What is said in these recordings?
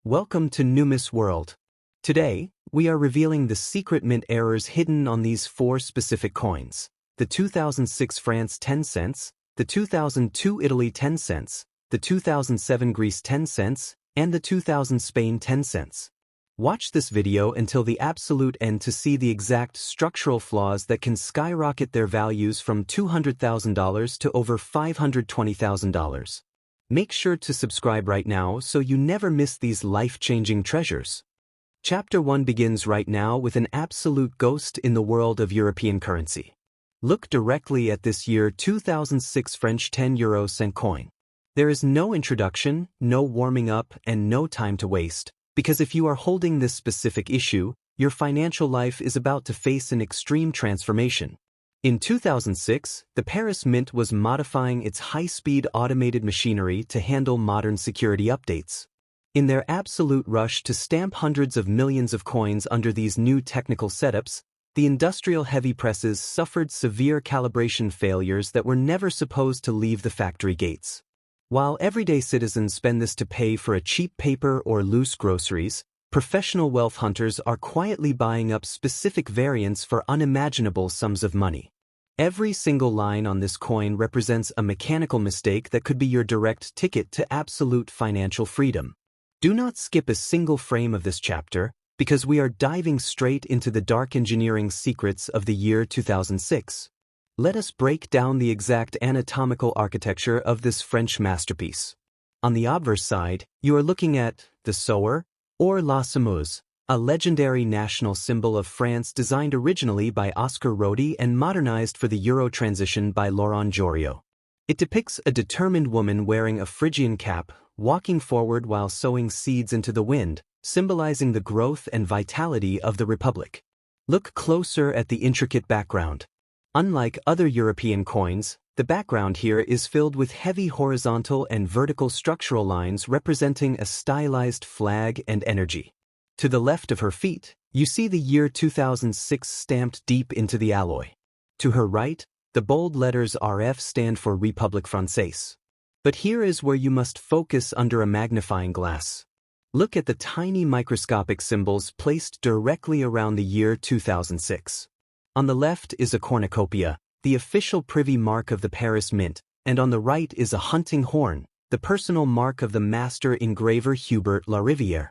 Welcome to Numis World. Today, we are revealing the secret mint errors hidden on these four specific coins: the 2006 France 10 cents, the 2002 Italy 10 cents, the 2007 Greece 10 cents, and the 2000 Spain 10 cents. Watch this video until the absolute end to see the exact structural flaws that can skyrocket their values from $200,000 to over $520,000. Make sure to subscribe right now so you never miss these life-changing treasures. Chapter 1 begins right now with an absolute ghost in the world of European currency. Look directly at this year 2006 French 10 euro cent coin. There is no introduction, no warming up, and no time to waste, because if you are holding this specific issue, your financial life is about to face an extreme transformation. In 2006, the Paris Mint was modifying its high-speed automated machinery to handle modern security updates. In their absolute rush to stamp hundreds of millions of coins under these new technical setups, the industrial heavy presses suffered severe calibration failures that were never supposed to leave the factory gates. While everyday citizens spend this to pay for a cheap paper or loose groceries, professional wealth hunters are quietly buying up specific variants for unimaginable sums of money. Every single line on this coin represents a mechanical mistake that could be your direct ticket to absolute financial freedom. Do not skip a single frame of this chapter, because we are diving straight into the dark engineering secrets of the year 2006. Let us break down the exact anatomical architecture of this French masterpiece. On the obverse side, you are looking at the Sower, or La Semeuse, a legendary national symbol of France designed originally by Oscar Rodi and modernized for the Euro transition by Laurent Joriot. It depicts a determined woman wearing a Phrygian cap, walking forward while sowing seeds into the wind, symbolizing the growth and vitality of the Republic. Look closer at the intricate background. Unlike other European coins, the background here is filled with heavy horizontal and vertical structural lines representing a stylized flag and energy. To the left of her feet, you see the year 2006 stamped deep into the alloy. To her right, the bold letters RF stand for République Française. But here is where you must focus under a magnifying glass. Look at the tiny microscopic symbols placed directly around the year 2006. On the left is a cornucopia, the official privy mark of the Paris Mint, and on the right is a hunting horn, the personal mark of the master engraver Hubert Larivière.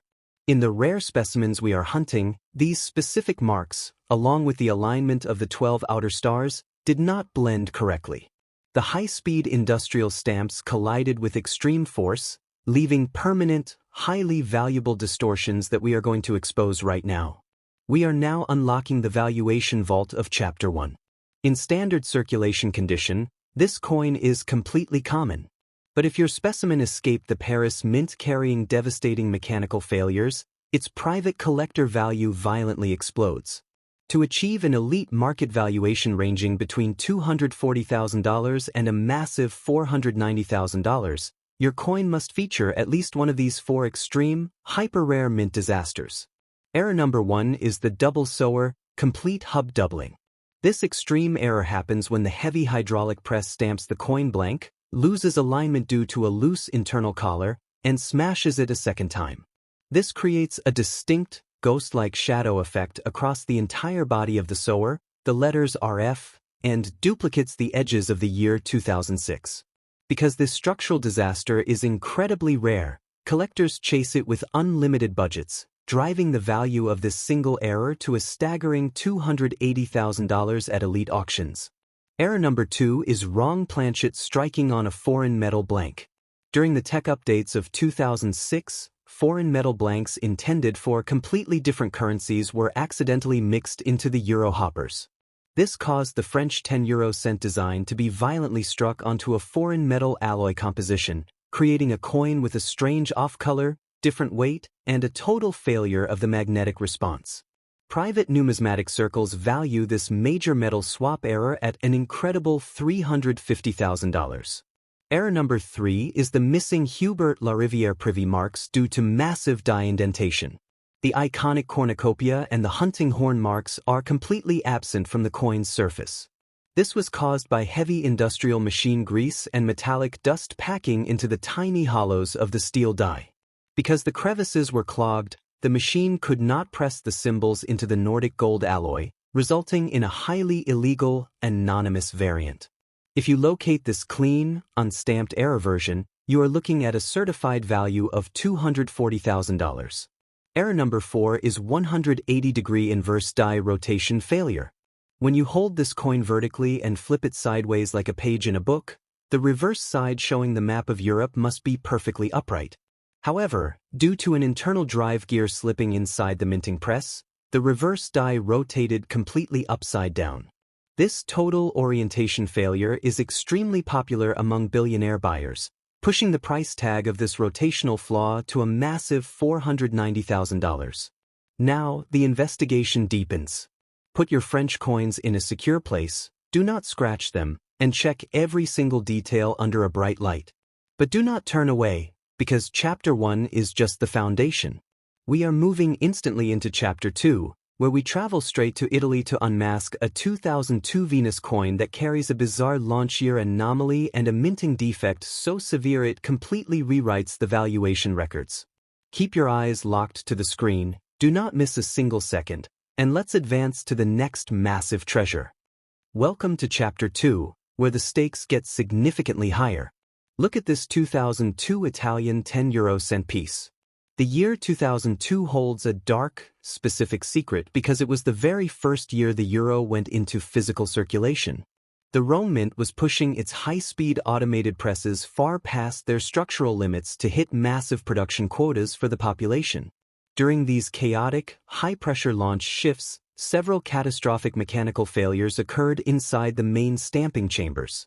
In the rare specimens we are hunting, these specific marks, along with the alignment of the 12 outer stars, did not blend correctly. The high-speed industrial stamps collided with extreme force, leaving permanent, highly valuable distortions that we are going to expose right now. We are now unlocking the valuation vault of Chapter 1. In standard circulation condition, this coin is completely common. But if your specimen escaped the Paris Mint carrying devastating mechanical failures, its private collector value violently explodes. To achieve an elite market valuation ranging between $240,000 and a massive $490,000, your coin must feature at least one of these four extreme, hyper-rare mint disasters. Error number 1 is the double sower, complete hub doubling. This extreme error happens when the heavy hydraulic press stamps the coin blank, loses alignment due to a loose internal collar, and smashes it a second time. This creates a distinct, ghost-like shadow effect across the entire body of the sower, the letters RF, and duplicates the edges of the year 2006. Because this structural disaster is incredibly rare, collectors chase it with unlimited budgets, driving the value of this single error to a staggering $280,000 at elite auctions. Error number 2 is wrong planchet striking on a foreign metal blank. During the tech updates of 2006, foreign metal blanks intended for completely different currencies were accidentally mixed into the euro hoppers. This caused the French 10 euro cent design to be violently struck onto a foreign metal alloy composition, creating a coin with a strange off-color, different weight, and a total failure of the magnetic response. Private numismatic circles value this major metal swap error at an incredible $350,000. Error number 3 is the missing Hubert Larivière privy marks due to massive die indentation. The iconic cornucopia and the hunting horn marks are completely absent from the coin's surface. This was caused by heavy industrial machine grease and metallic dust packing into the tiny hollows of the steel die. Because the crevices were clogged, the machine could not press the symbols into the Nordic gold alloy, resulting in a highly illegal, anonymous variant. If you locate this clean, unstamped error version, you are looking at a certified value of $240,000. Error number 4 is 180-degree inverse die rotation failure. When you hold this coin vertically and flip it sideways like a page in a book, the reverse side showing the map of Europe must be perfectly upright. However, due to an internal drive gear slipping inside the minting press, the reverse die rotated completely upside down. This total orientation failure is extremely popular among billionaire buyers, pushing the price tag of this rotational flaw to a massive $490,000. Now, the investigation deepens. Put your French coins in a secure place, do not scratch them, and check every single detail under a bright light. But do not turn away, because Chapter 1 is just the foundation. We are moving instantly into Chapter 2, where we travel straight to Italy to unmask a 2002 Venus coin that carries a bizarre launch year anomaly and a minting defect so severe it completely rewrites the valuation records. Keep your eyes locked to the screen, do not miss a single second, and let's advance to the next massive treasure. Welcome to Chapter 2, where the stakes get significantly higher. Look at this 2002 Italian 10-euro-cent piece. The year 2002 holds a dark, specific secret because it was the very first year the euro went into physical circulation. The Rome Mint was pushing its high-speed automated presses far past their structural limits to hit massive production quotas for the population. During these chaotic, high-pressure launch shifts, several catastrophic mechanical failures occurred inside the main stamping chambers.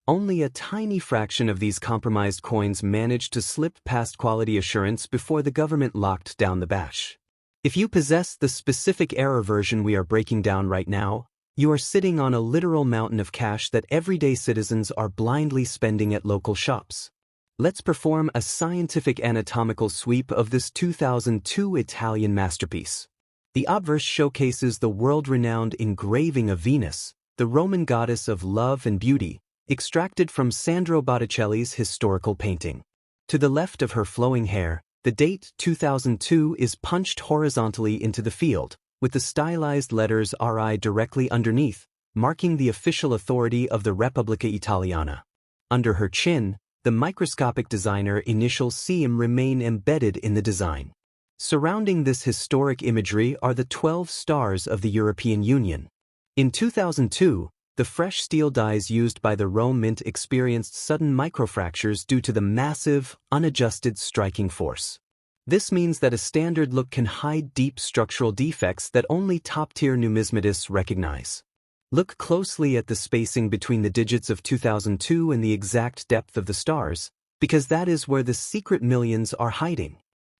Only a tiny fraction of these compromised coins managed to slip past quality assurance before the government locked down the bash. If you possess the specific error version we are breaking down right now, you are sitting on a literal mountain of cash that everyday citizens are blindly spending at local shops. Let's perform a scientific anatomical sweep of this 2002 Italian masterpiece. The obverse showcases the world-renowned engraving of Venus, the Roman goddess of love and beauty, extracted from Sandro Botticelli's historical painting. To the left of her flowing hair, the date 2002 is punched horizontally into the field, with the stylized letters RI directly underneath, marking the official authority of the Repubblica Italiana. Under her chin, the microscopic designer initials CM remain embedded in the design. Surrounding this historic imagery are the 12 stars of the European Union. In 2002, the fresh steel dies used by the Rome Mint experienced sudden microfractures due to the massive, unadjusted striking force. This means that a standard look can hide deep structural defects that only top-tier numismatists recognize. Look closely at the spacing between the digits of 2002 and the exact depth of the stars, because that is where the secret millions are hiding.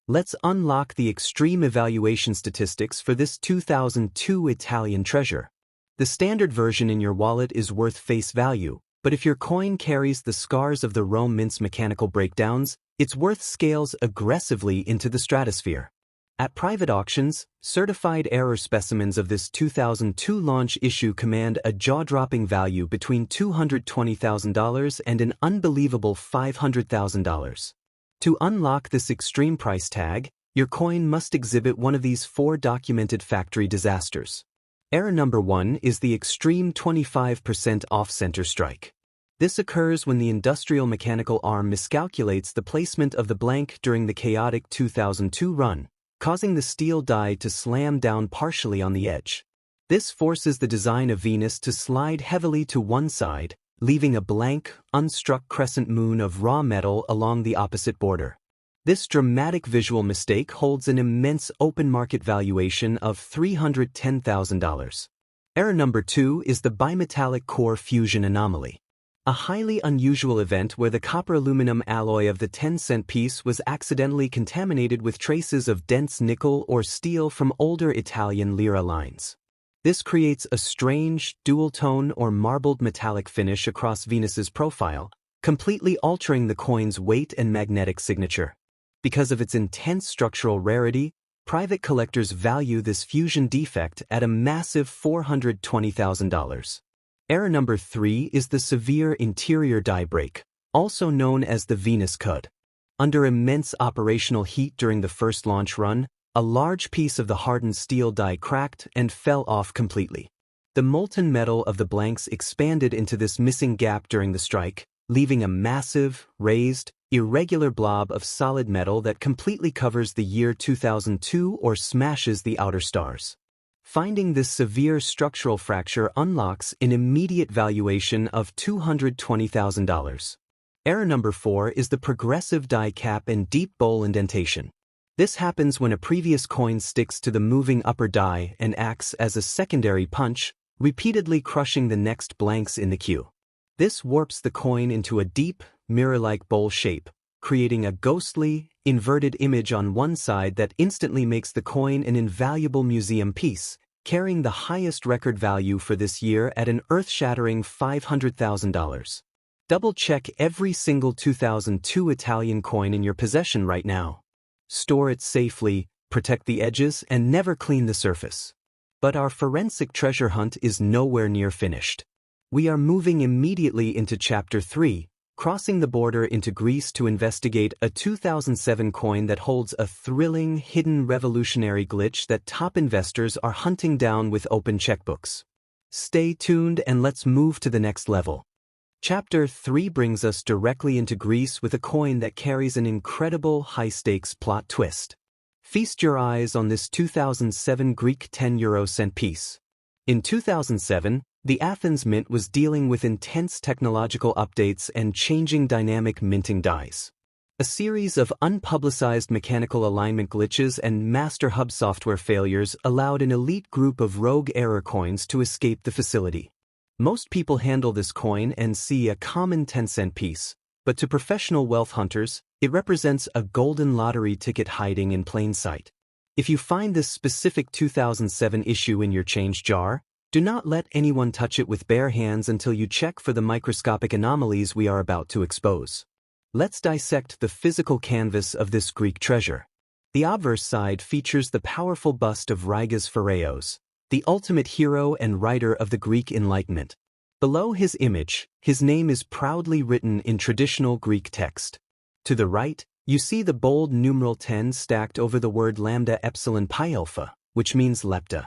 Let's unlock the extreme evaluation statistics for this 2002 Italian treasure. The standard version in your wallet is worth face value, but if your coin carries the scars of the Rome Mint's mechanical breakdowns, its worth scales aggressively into the stratosphere. At private auctions, certified error specimens of this 2002 launch issue command a jaw-dropping value between $220,000 and an unbelievable $500,000. To unlock this extreme price tag, your coin must exhibit one of these 4 documented factory disasters. Error number 1 is the extreme 25% off-center strike. This occurs when the industrial mechanical arm miscalculates the placement of the blank during the chaotic 2002 run, causing the steel die to slam down partially on the edge. This forces the design of Venus to slide heavily to one side, leaving a blank, unstruck crescent moon of raw metal along the opposite border. This dramatic visual mistake holds an immense open market valuation of $310,000. Error number 2 is the bimetallic core fusion anomaly. A highly unusual event where the copper-aluminum alloy of the 10-cent piece was accidentally contaminated with traces of dense nickel or steel from older Italian lira lines. This creates a strange, dual-tone or marbled metallic finish across Venus's profile, completely altering the coin's weight and magnetic signature. Because of its intense structural rarity, private collectors value this fusion defect at a massive $420,000. Error number 3 is the severe interior die break, also known as the Venus Cud. Under immense operational heat during the first launch run, a large piece of the hardened steel die cracked and fell off completely. The molten metal of the blanks expanded into this missing gap during the strike, leaving a massive, raised, irregular blob of solid metal that completely covers the year 2002 or smashes the outer stars. Finding this severe structural fracture unlocks an immediate valuation of $220,000. Error number 4 is the progressive die cap and deep bowl indentation. This happens when a previous coin sticks to the moving upper die and acts as a secondary punch, repeatedly crushing the next blanks in the queue. This warps the coin into a deep, mirror-like bowl shape, creating a ghostly, inverted image on one side that instantly makes the coin an invaluable museum piece, carrying the highest record value for this year at an earth-shattering $500,000. Double-check every single 2002 Italian coin in your possession right now. Store it safely, protect the edges, and never clean the surface. But our forensic treasure hunt is nowhere near finished. We are moving immediately into Chapter 3, crossing the border into Greece to investigate a 2007 coin that holds a thrilling, hidden revolutionary glitch that top investors are hunting down with open checkbooks. Stay tuned and let's move to the next level. Chapter 3 brings us directly into Greece with a coin that carries an incredible high-stakes plot twist. Feast your eyes on this 2007 Greek 10-euro-cent piece. In 2007, the Athens Mint was dealing with intense technological updates and changing dynamic minting dies. A series of unpublicized mechanical alignment glitches and master hub software failures allowed an elite group of rogue error coins to escape the facility. Most people handle this coin and see a common 10-cent piece, but to professional wealth hunters, it represents a golden lottery ticket hiding in plain sight. If you find this specific 2007 issue in your change jar, do not let anyone touch it with bare hands until you check for the microscopic anomalies we are about to expose. Let's dissect the physical canvas of this Greek treasure. The obverse side features the powerful bust of Rygas Phareos, the ultimate hero and writer of the Greek Enlightenment. Below his image, his name is proudly written in traditional Greek text. To the right, you see the bold numeral 10 stacked over the word lambda epsilon pi alpha, which means lepta.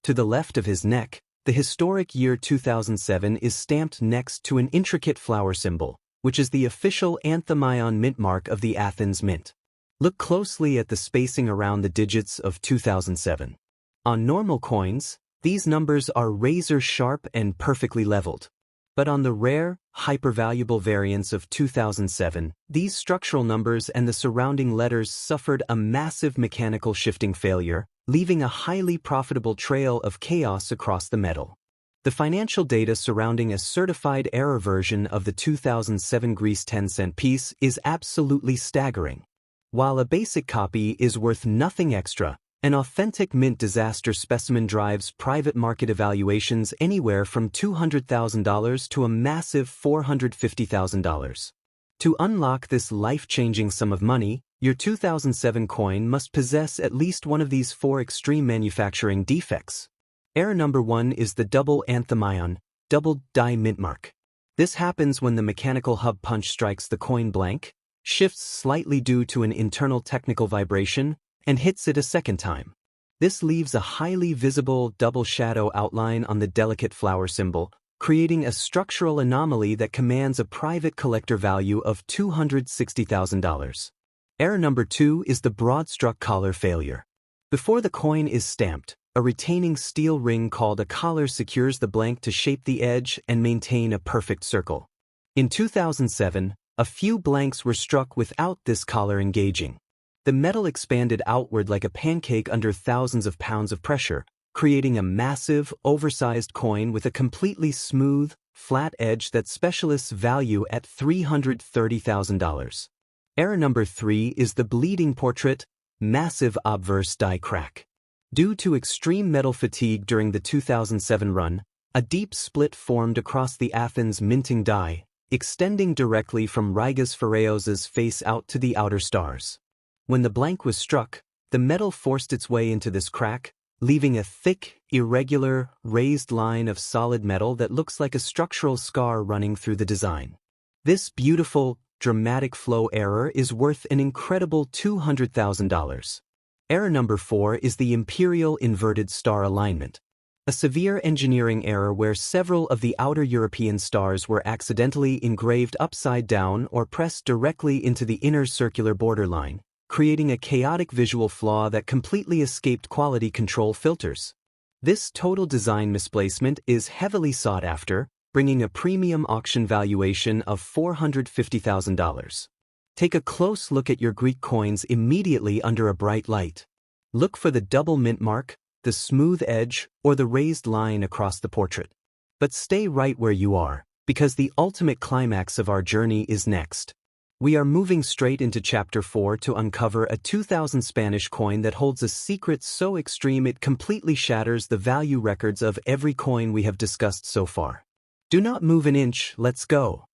To the left of his neck, the historic year 2007 is stamped next to an intricate flower symbol, which is the official Anthemion mint mark of the Athens Mint. Look closely at the spacing around the digits of 2007. On normal coins, these numbers are razor-sharp and perfectly leveled. But on the rare, hyper-valuable variants of 2007, these structural numbers and the surrounding letters suffered a massive mechanical shifting failure, leaving a highly profitable trail of chaos across the metal. The financial data surrounding a certified error version of the 2007 Greece 10-cent piece is absolutely staggering. While a basic copy is worth nothing extra, an authentic mint disaster specimen drives private market evaluations anywhere from $200,000 to a massive $450,000. To unlock this life-changing sum of money, your 2007 coin must possess at least one of these 4 extreme manufacturing defects. Error number 1 is the double Anthemion, double die mint mark. This happens when the mechanical hub punch strikes the coin blank, shifts slightly due to an internal technical vibration, and hits it a second time. This leaves a highly visible double shadow outline on the delicate flower symbol, creating a structural anomaly that commands a private collector value of $260,000. Error number 2 is the broad-struck collar failure. Before the coin is stamped, a retaining steel ring called a collar secures the blank to shape the edge and maintain a perfect circle. In 2007, a few blanks were struck without this collar engaging. The metal expanded outward like a pancake under thousands of pounds of pressure, creating a massive, oversized coin with a completely smooth, flat edge that specialists value at $330,000. Error number 3 is the bleeding portrait, massive obverse die crack. Due to extreme metal fatigue during the 2007 run, a deep split formed across the Athens minting die, extending directly from Rygas Phareos' face out to the outer stars. When the blank was struck, the metal forced its way into this crack, leaving a thick, irregular, raised line of solid metal that looks like a structural scar running through the design. This beautiful, dramatic flow error is worth an incredible $200,000. Error number 4 is the imperial inverted star alignment. A severe engineering error where several of the outer European stars were accidentally engraved upside down or pressed directly into the inner circular borderline, creating a chaotic visual flaw that completely escaped quality control filters. This total design misplacement is heavily sought after, bringing a premium auction valuation of $450,000. Take a close look at your Greek coins immediately under a bright light. Look for the double mint mark, the smooth edge, or the raised line across the portrait. But stay right where you are, because the ultimate climax of our journey is next. We are moving straight into Chapter 4 to uncover a 2000 Spanish coin that holds a secret so extreme it completely shatters the value records of every coin we have discussed so far. Do not move an inch, let's go.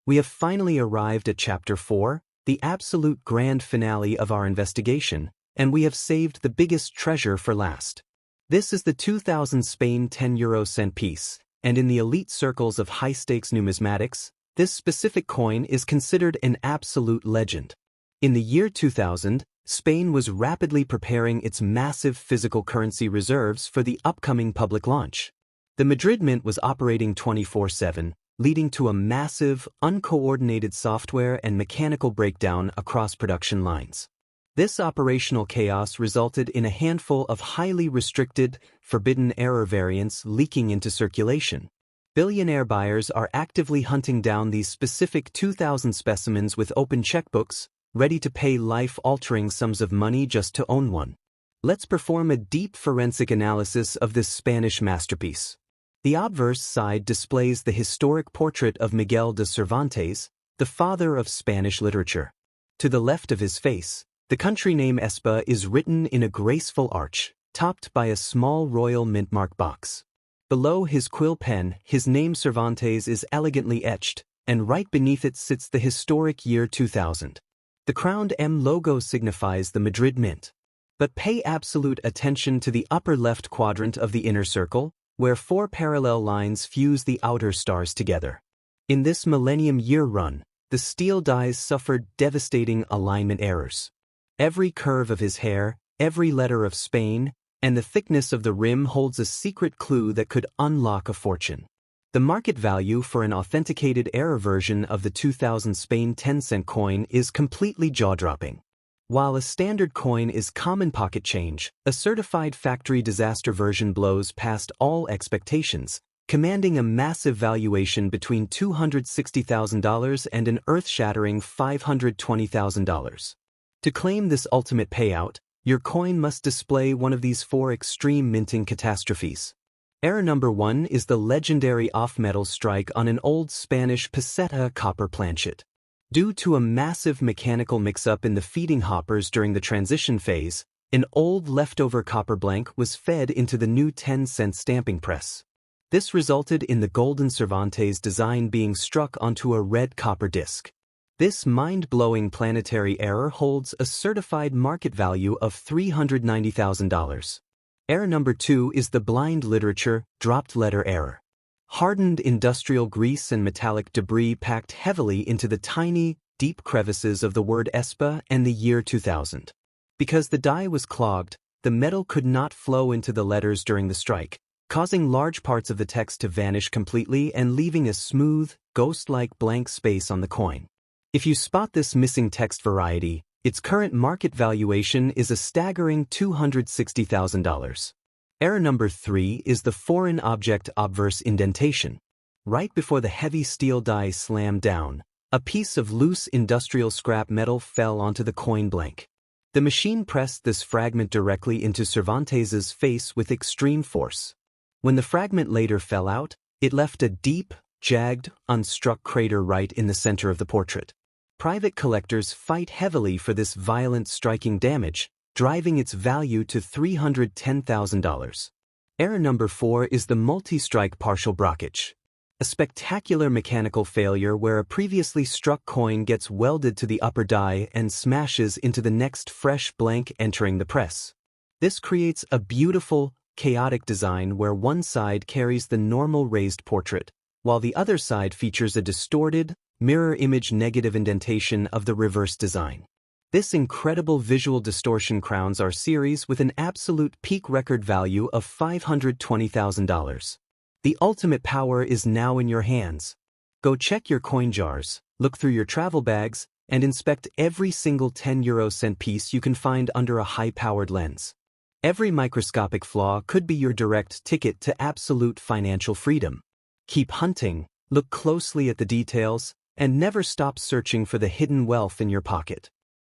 We have finally arrived at Chapter 4, the absolute grand finale of our investigation, and we have saved the biggest treasure for last. This is the 2000 Spain 10 cent piece, and in the elite circles of high-stakes numismatics, this specific coin is considered an absolute legend. In the year 2000, Spain was rapidly preparing its massive physical currency reserves for the upcoming public launch. The Madrid Mint was operating 24/7, leading to a massive, uncoordinated software and mechanical breakdown across production lines. This operational chaos resulted in a handful of highly restricted, forbidden error variants leaking into circulation. Billionaire buyers are actively hunting down these specific 2000 specimens with open checkbooks, ready to pay life-altering sums of money just to own one. Let's perform a deep forensic analysis of this Spanish masterpiece. The obverse side displays the historic portrait of Miguel de Cervantes, the father of Spanish literature. To the left of his face, the country name Espa is written in a graceful arch, topped by a small royal mintmark box. Below his quill pen, his name Cervantes is elegantly etched, and right beneath it sits the historic year 2000. The crowned M logo signifies the Madrid Mint. But pay absolute attention to the upper left quadrant of the inner circle, where 4 parallel lines fuse the outer stars together. In this Millennium Year run, the steel dies suffered devastating alignment errors. Every curve of his hair, every letter of Spain, and the thickness of the rim holds a secret clue that could unlock a fortune. The market value for an authenticated error version of the 2000 Spain 10-cent coin is completely jaw-dropping. While a standard coin is common pocket change, a certified factory disaster version blows past all expectations, commanding a massive valuation between $260,000 and an earth-shattering $520,000. To claim this ultimate payout, your coin must display one of these 4 extreme minting catastrophes. Error number 1 is the legendary off-metal strike on an old Spanish peseta copper planchet. Due to a massive mechanical mix-up in the feeding hoppers during the transition phase, an old leftover copper blank was fed into the new 10-cent stamping press. This resulted in the golden Cervantes design being struck onto a red copper disc. This mind-blowing planetary error holds a certified market value of $390,000. Error number 2 is the blind literature, dropped letter error. Hardened industrial grease and metallic debris packed heavily into the tiny, deep crevices of the word Espa and the year 2000. Because the die was clogged, the metal could not flow into the letters during the strike, causing large parts of the text to vanish completely and leaving a smooth, ghost-like blank space on the coin. If you spot this missing text variety, its current market valuation is a staggering $260,000. Error number 3 is the foreign object obverse indentation. Right before the heavy steel die slammed down, a piece of loose industrial scrap metal fell onto the coin blank. The machine pressed this fragment directly into Cervantes's face with extreme force. When the fragment later fell out, it left a deep, jagged, unstruck crater right in the center of the portrait. Private collectors fight heavily for this violent striking damage, driving its value to $310,000. Error number 4 is the multi-strike partial blockage. A spectacular mechanical failure where a previously struck coin gets welded to the upper die and smashes into the next fresh blank entering the press. This creates a beautiful, chaotic design where one side carries the normal raised portrait, while the other side features a distorted, mirror image negative indentation of the reverse design. This incredible visual distortion crowns our series with an absolute peak record value of $520,000. The ultimate power is now in your hands. Go check your coin jars, look through your travel bags, and inspect every single 10-euro-cent piece you can find under a high-powered lens. Every microscopic flaw could be your direct ticket to absolute financial freedom. Keep hunting, look closely at the details, and never stop searching for the hidden wealth in your pocket.